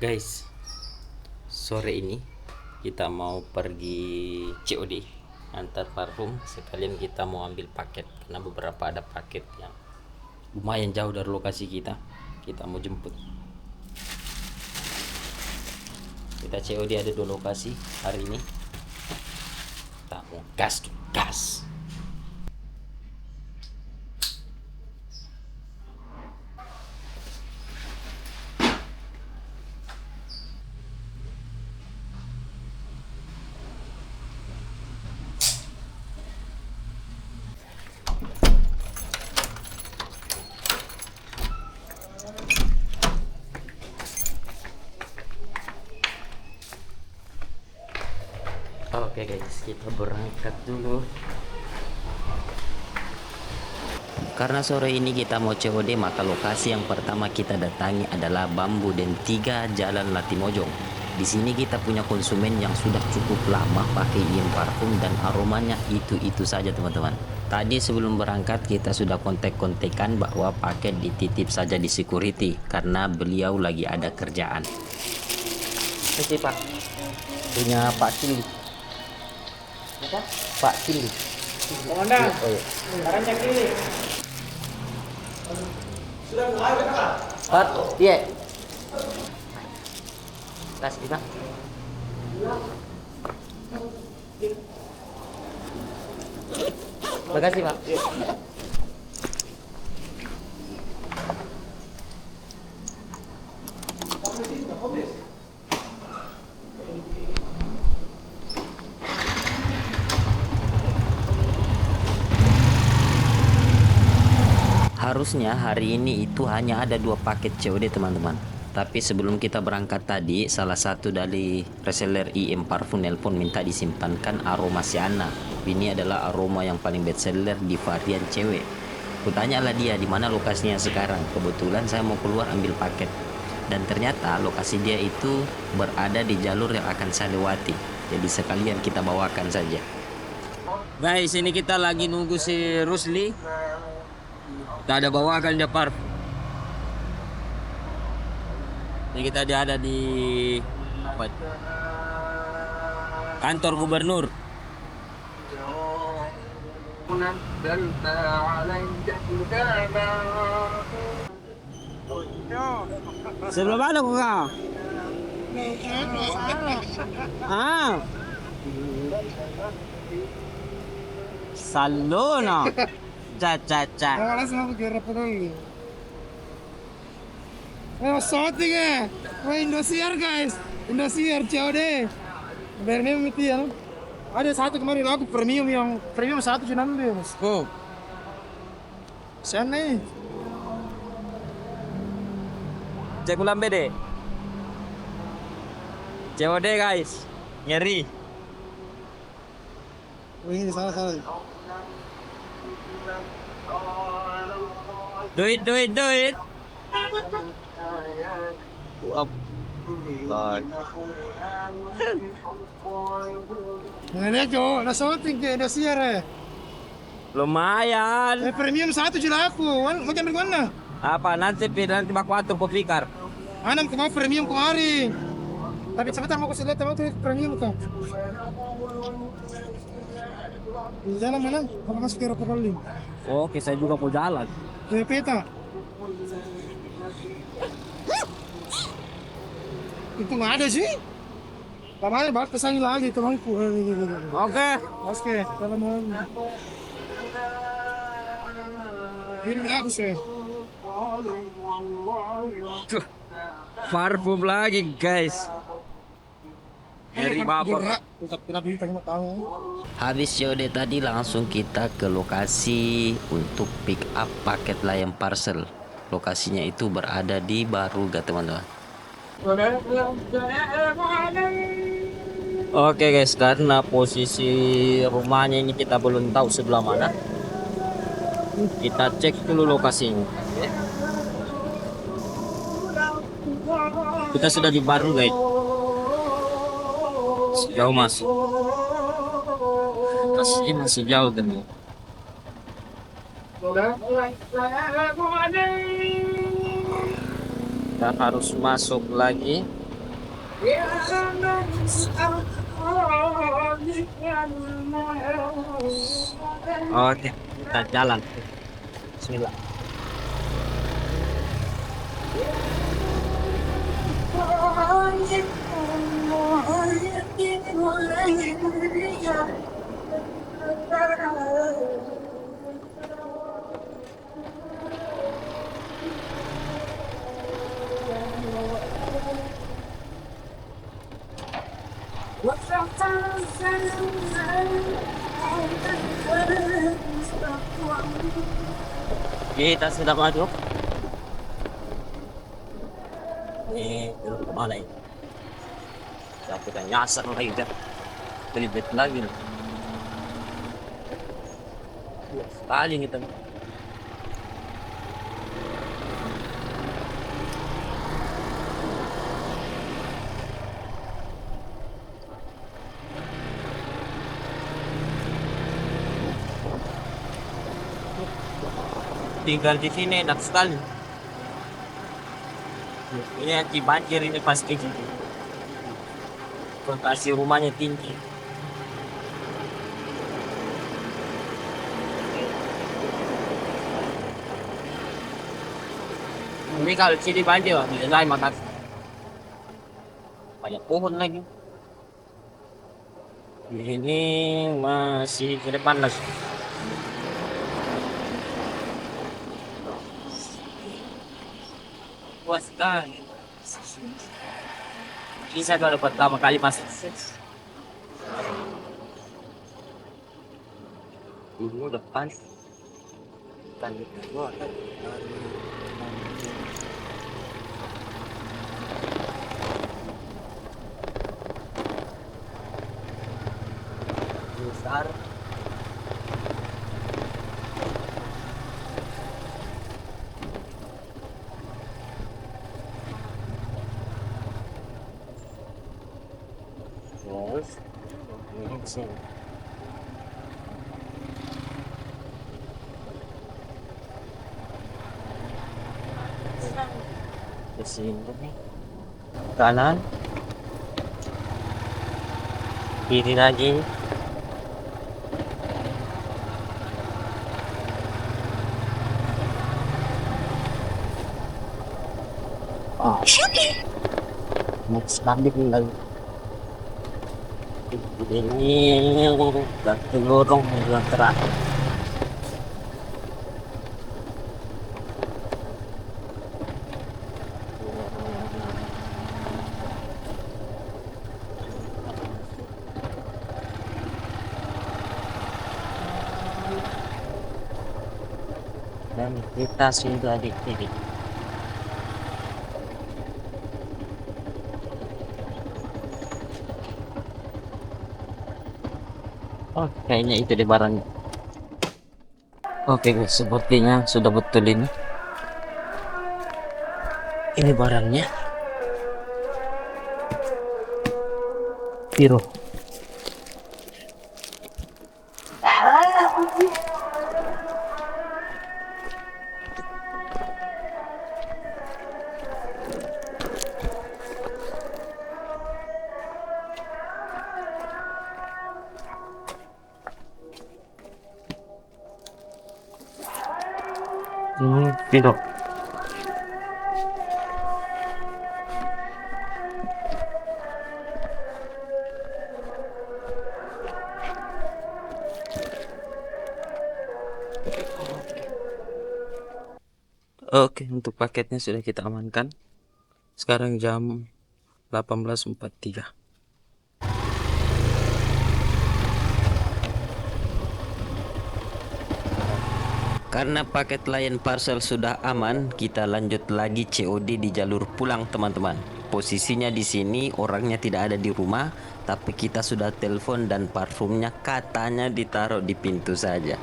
Guys, sore ini kita mau pergi COD antar parfum, sekalian kita mau ambil paket karena beberapa ada paket yang lumayan jauh dari lokasi kita mau jemput. Kita COD ada 2 lokasi hari ini, kita mau gas. Oke guys, kita berangkat dulu. Karena sore ini kita mau COD, maka lokasi yang pertama kita datangi adalah Bambu Den 3 Jalan Latimojong. Di sini kita punya konsumen yang sudah cukup lama pakai IM parfum dan aromanya itu saja teman-teman. Tadi sebelum berangkat kita sudah kontek-kontekan bahwa paket dititip saja di security karena beliau lagi ada kerjaan. Oke Pak, punya Pak Cili. Pak Cili. Komandan, sekarang cek ini. Sudah mulai Pak? Pak, iya. Kasih Pak. Makasih Pak. Harusnya hari ini itu hanya ada 2 paket COD teman-teman. Tapi sebelum kita berangkat tadi, salah satu dari reseller IM Parfum nelpon minta disimpankan aroma Siana. Ini adalah aroma yang paling bestseller di varian cewek. Kutanyalah dia di mana lokasinya sekarang. Kebetulan saya mau keluar ambil paket. Dan ternyata lokasi dia itu berada di jalur yang akan saya lewati. Jadi sekalian kita bawakan saja. Guys, ini kita lagi nunggu si Rusli. Kita ada bawakan dia parfum. Ini kita ada di apa? Kantor gubernur. Sebelum mana kau? Ah. Salona. Caca. Ahora se va a quedar por ahí. Shooting है वो Indosiar guys, Indosiar COD premium itu ya. Ada satu kemarin aku premium yang premium 1 cuma ambil mas. Oh. Sana nih. Cek ulang BD. COD guys. Nyeri. Oh ini salah. Do it. Nah Jo, na shooting ke Indosiar ya. Lumayan. Premium 1 cuma aku. Mau ambil mana? Apa nanti baku atur kau pikir. Anam kemau premium kemarin. Tapi sebentar mau lihat teman tuh premium tuh. Di jalan mana? Kalau masuk ke Rokolim. Oke, saya juga mau jalan. Peta. Itu nggak ada sih. Kemarin bak pesan lagi temanku. Oke. Kalau mau. Ini aku sih. Parfum lagi guys. Dari bapak. Habis COD tadi langsung kita ke lokasi untuk pick up paket Lion Parcel. Lokasinya itu berada di Baruga teman-teman. Oke guys, karena posisi rumahnya ini kita belum tahu sebelah mana. Kita cek dulu lokasinya. Kita sudah di Baruga guys. Jauh masuk. Masih jauh kan. Kita harus masuk lagi. Oke, kita jalan. Bismillah. Kita sudah masuk. Ini belum kemana ini? Kita nyasar lagi kan. Belibet lagi. Sekali kita. Tinggal di sini enak sekali. Ini anti banjir ini pasti gitu. Lokasi rumahnya tinggi. Ini kalau sini banjir, nilai makan. Banyak pohon lagi. Ini masih ke depan lagi. Puas sekali. Ini saya baru pertama kali masuk. Dulu depan. Dan itu besar. Terus ini sini. Ke sini nih. Kanan. Kiri lagi. Oh, next lagi lagi. Ini batu lorong yang terakhir. Dan kita sudah di titik. Oh, kayaknya itu di barangnya. Oke guys, sepertinya sudah betul ini. Ini barangnya. Piro. Ini piro. Oke, untuk paketnya sudah kita amankan. Sekarang jam 18.43. Karena paket Lion Parcel sudah aman, kita lanjut lagi COD di jalur pulang, teman-teman. Posisinya di sini orangnya tidak ada di rumah, tapi kita sudah telepon dan parfumnya katanya ditaruh di pintu saja.